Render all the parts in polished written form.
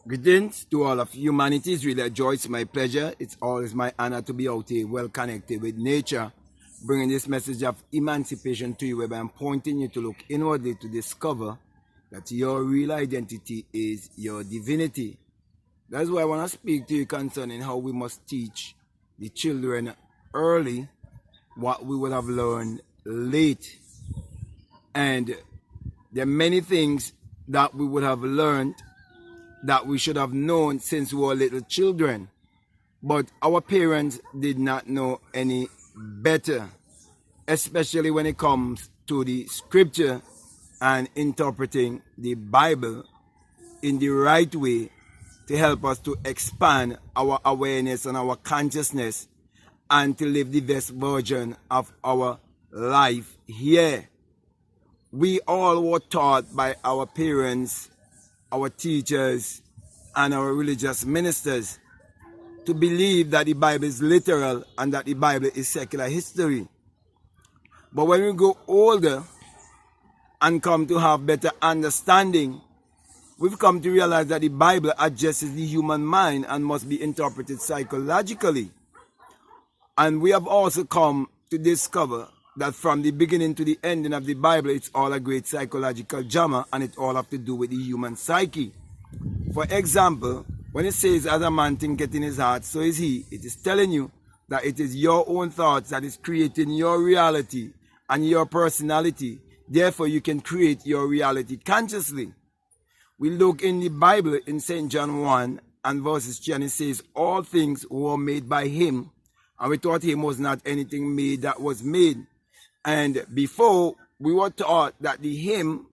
Greetings to all of humanity. It's really a joy. It's my pleasure. It's always my honor to be out here well connected with nature, bringing this message of emancipation to you, whereby I'm pointing you to look inwardly to discover that your real identity is your divinity. That's why I want to speak to you concerning how we must teach the children early what we would have learned late. And there are many things that we would have learned that we should have known since we were little children, but our parents did not know any better, especially when it comes to the scripture and interpreting the Bible in the right way to help us to expand our awareness and our consciousness and to live the best version of our life here. We all were taught by our parents, our teachers, and our religious ministers to believe that the Bible is literal and that the Bible is secular history. But when we grow older and come to have better understanding, we've come to realize that the Bible addresses the human mind and must be interpreted psychologically. And we have also come to discover that from the beginning to the ending of the Bible, it's all a great psychological drama, and it all have to do with the human psyche. For example, when it says, as a man thinketh in his heart, so is he, it is telling you that it is your own thoughts that is creating your reality and your personality. Therefore, you can create your reality consciously. We look in the Bible in St. John 1 and verses 3, and it says, all things were made by him, and without him was not anything made that was made. And before, we were taught that the him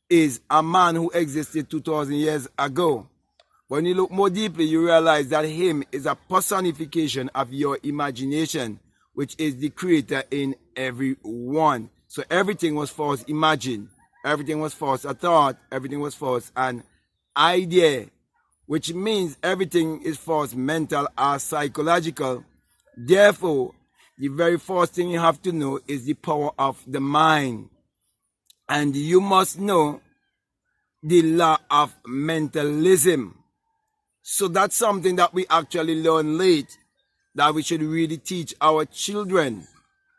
is a man who existed 2,000 years ago. When you look more deeply, you realize that him is a personification of your imagination, which is the creator in everyone. So everything was first imagined. Everything was first a thought. Everything was first an idea, which means everything is first mental or psychological. Therefore, the very first thing you have to know is the power of the mind. And you must know the law of mentalism. So that's something that we actually learn late, that we should really teach our children.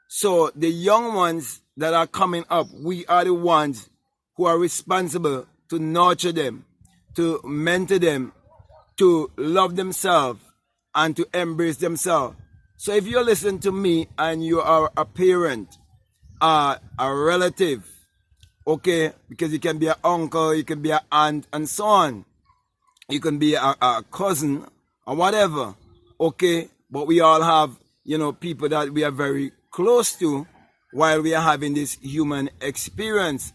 So the young ones that are coming up, we are the ones who are responsible to nurture them, to mentor them, to love themselves, and to embrace themselves. So if you listen to me and you are a parent, a relative, okay, because you can be an uncle, you can be an aunt, and so on. You can be a cousin or whatever, okay? But we all have, people that we are very close to while we are having this human experience.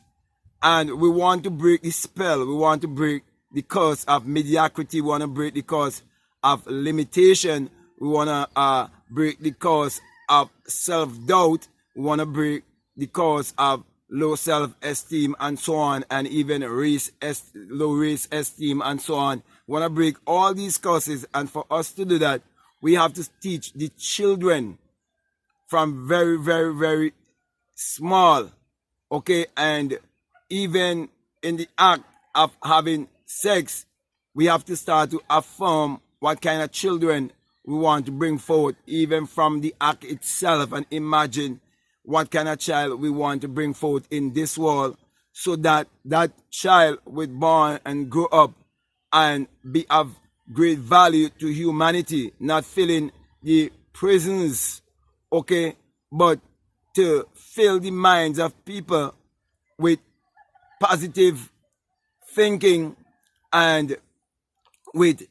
And we want to break the spell. We want to break the curse of mediocrity. We want to break the curse of limitation. We want to break the curse of self-doubt. We want to break the curse of low self-esteem and so on, and even low race esteem and so on. We want to break all these curses, and for us to do that, we have to teach the children from very, very, very small, okay? And even in the act of having sex, we have to start to affirm what kind of children we want to bring forth, even from the act itself, and imagine what kind of child we want to bring forth in this world, so that that child will born and grow up and be of great value to humanity, not filling the prisons, okay, but to fill the minds of people with positive thinking and with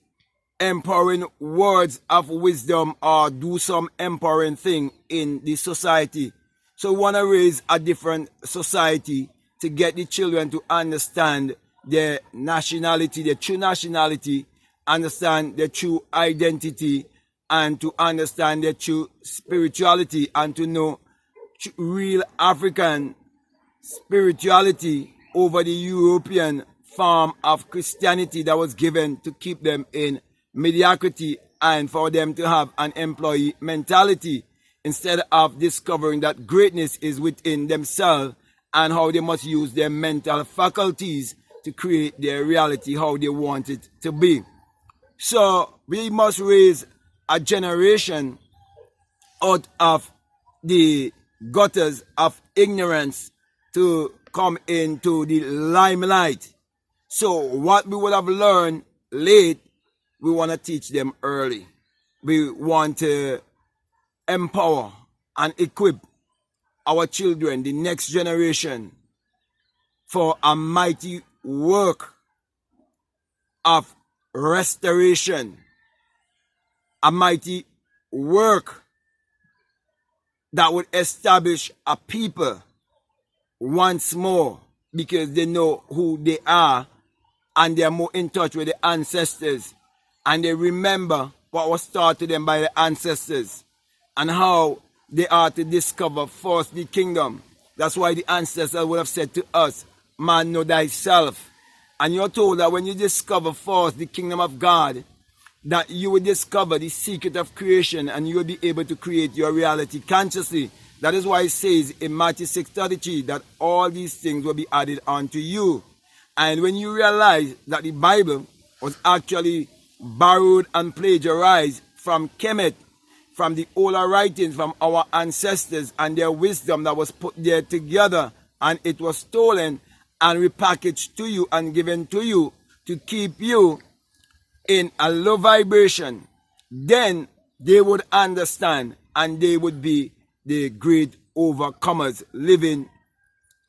empowering words of wisdom, or do some empowering thing in the society. So we want to raise a different society to get the children to understand their nationality, their true nationality, understand their true identity, and to understand their true spirituality, and to know real African spirituality over the European form of Christianity that was given to keep them in mediocrity and for them to have an employee mentality, instead of discovering that greatness is within themselves and how they must use their mental faculties to create their reality how they want it to be. So we must raise a generation out of the gutters of ignorance to come into the limelight. So what we would have learned late, we want to teach them early. We want to empower and equip our children, the next generation, for a mighty work of restoration, a mighty work that would establish a people once more, because they know who they are and they are more in touch with the ancestors, and they remember what was taught to them by the ancestors and how they are to discover first the kingdom. That's why the ancestors would have said to us, man, know thyself. And you're told that when you discover first the kingdom of God, that you will discover the secret of creation and you will be able to create your reality consciously. That is why it says in Matthew 6:33 that all these things will be added unto you. And when you realize that the Bible was actually borrowed and plagiarized from Kemet, from the older writings from our ancestors and their wisdom that was put there together, and it was stolen and repackaged to you and given to you to keep you in a low vibration, then they would understand and they would be the great overcomers living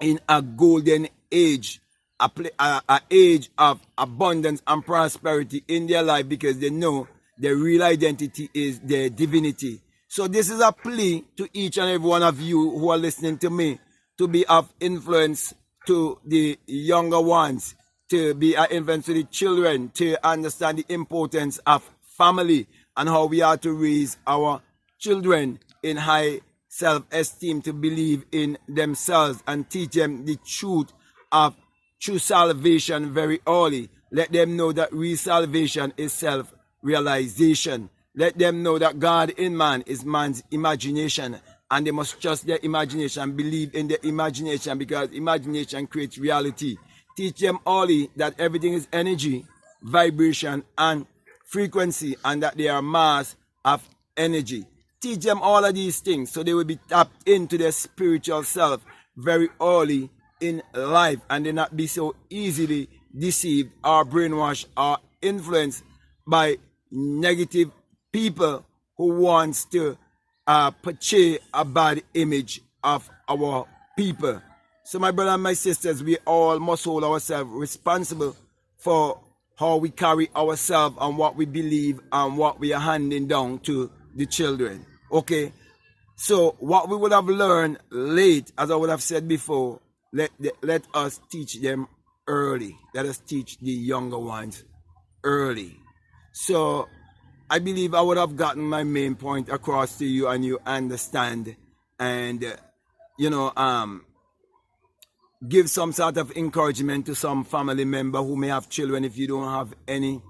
in a golden age, a age of abundance and prosperity in their life, because they know their real identity is their divinity. So this is a plea to each and every one of you who are listening to me, to be of influence to the younger ones, to be an influence to the children, to understand the importance of family and how we are to raise our children in high self-esteem, to believe in themselves and teach them the truth of true salvation very early. Let them know that real salvation is self-realization. Let them know that God in man is man's imagination, and they must trust their imagination, believe in their imagination, because imagination creates reality. Teach them early that everything is energy, vibration, and frequency, and that they are mass of energy. Teach them all of these things so they will be tapped into their spiritual self very early in life, and they not be so easily deceived or brainwashed or influenced by negative people who wants to portray a bad image of our people. So my brother and my sisters, we all must hold ourselves responsible for how we carry ourselves and what we believe and what we are handing down to the children. Okay, so what we would have learned late, as I would have said before, let us teach them early. Let us teach the younger ones early. So I believe I would have gotten my main point across to you, and you understand, and give some sort of encouragement to some family member who may have children if you don't have any,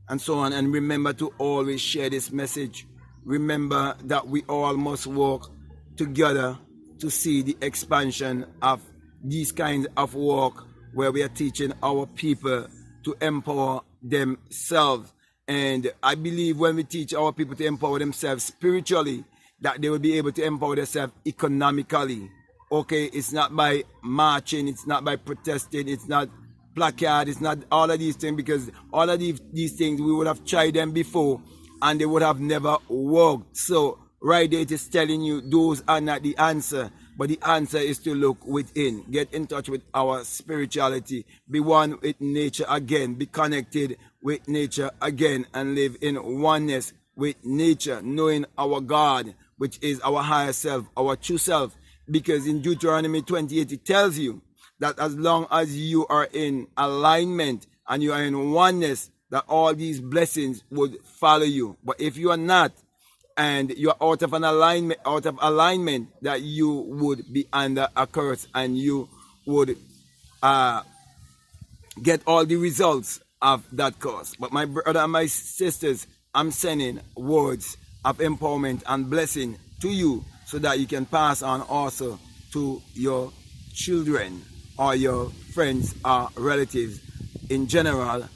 and so on. And remember to always share this message. Remember that we all must work together to see the expansion of these kinds of work, where we are teaching our people to empower themselves. And I believe when we teach our people to empower themselves spiritually, that they will be able to empower themselves economically. Okay, it's not by marching, it's not by protesting, it's not placard, it's not all of these things, because all of these things we would have tried them before and they would have never worked. So right there it is telling you those are not the answer, but the answer is to look within, get in touch with our spirituality, be one with nature again, be connected with nature again, and live in oneness with nature, knowing our God, which is our higher self, our true self. Because in Deuteronomy 28 it tells you that as long as you are in alignment and you are in oneness, that all these blessings would follow you. But if you are not, and you are out of alignment, that you would be under a curse, and you would get all the results of that curse. But my brother and my sisters, I'm sending words of empowerment and blessing to you, so that you can pass on also to your children or your friends or relatives in general,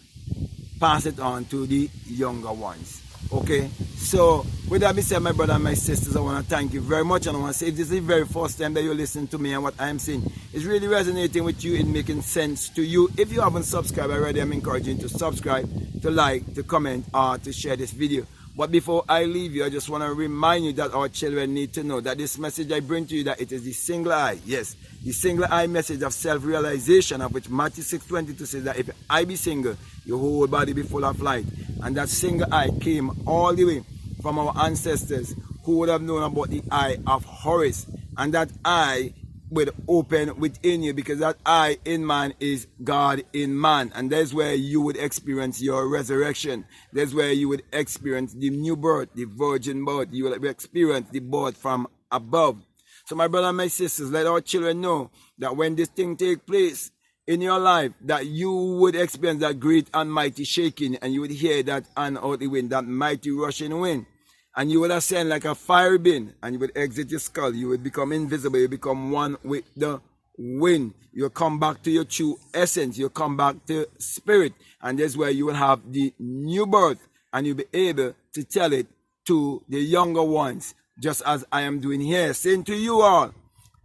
pass it on to the younger ones. Okay, so with that being said, my brother and my sisters, I want to thank you very much, and I want to say if this is the very first time that you're listening to me and what I am saying is really resonating with you and making sense to you. If you haven't subscribed already, I'm encouraging you to subscribe, to like, to comment, or to share this video. But before I leave you, I just want to remind you that our children need to know that this message I bring to you, that it is the single eye, yes, the single eye message of self-realization, of which Matthew 6:22 says that if I be single, your whole body be full of light. And that single eye came all the way from our ancestors who would have known about the eye of Horus. And that eye would open within you, because that eye in man is God in man, and that's where you would experience your resurrection. That's where you would experience the new birth, the virgin birth. You will experience the birth from above. So my brother and my sisters, let our children know that when this thing take place in your life, that you would experience that great and mighty shaking, and you would hear that unearthly wind, that mighty rushing wind. And you would ascend like a fire bin, and you would exit your skull. You would become invisible. You become one with the wind. You'll come back to your true essence. You'll come back to spirit. And that's where you will have the new birth. And you'll be able to tell it to the younger ones, just as I am doing here, saying to you all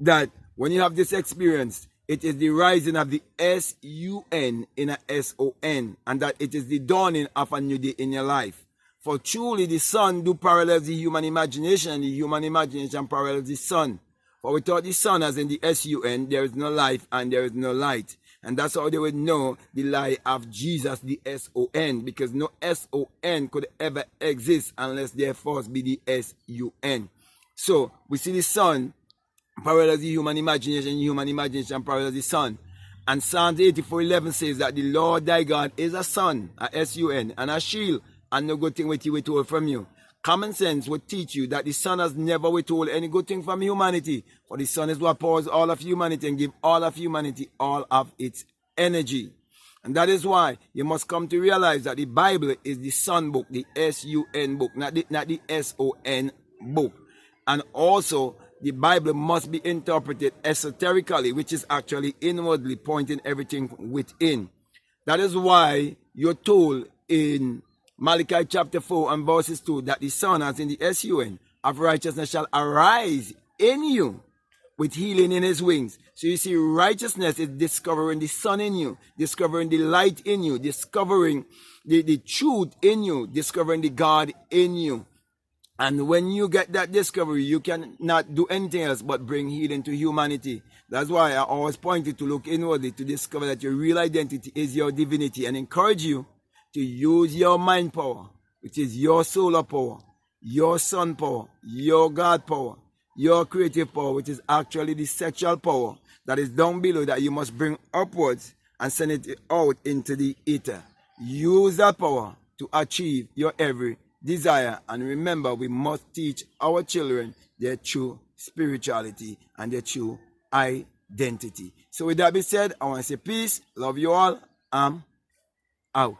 that when you have this experience, it is the rising of the S-U-N in a S-O-N. And that it is the dawning of a new day in your life. For truly the sun do parallel the human imagination, and the human imagination parallels the sun. For without the sun, as in the S-U-N, there is no life and there is no light. And that's how they would know the lie of Jesus, the S-O-N, because no S-O-N could ever exist unless there first be the S-U-N. So we see the sun parallels the human imagination parallels the sun. And Psalms 84:11 says that the Lord thy God is a sun, a S-U-N, and a shield, and no good thing will he withhold from you. Common sense would teach you that the sun has never withhold any good thing from humanity. For the sun is what powers all of humanity and give all of humanity all of its energy. And that is why you must come to realize that the Bible is the sun book, the S-U-N book, not the S-O-N book. And also, the Bible must be interpreted esoterically, which is actually inwardly, pointing everything within. That is why you're told in Malachi chapter 4 and verses 2 that the sun, as in the S-U-N, of righteousness shall arise in you with healing in his wings. So you see, righteousness is discovering the sun in you, discovering the light in you, discovering the truth in you, discovering the God in you. And when you get that discovery, you cannot do anything else but bring healing to humanity. That's why I always point you to look inwardly to discover that your real identity is your divinity, and encourage you to use your mind power, which is your solar power, your sun power, your God power, your creative power, which is actually the sexual power that is down below, that you must bring upwards and send it out into the ether. Use that power to achieve your every desire. And remember, we must teach our children their true spirituality and their true identity. So with that being said, I want to say peace, love you all, I'm out.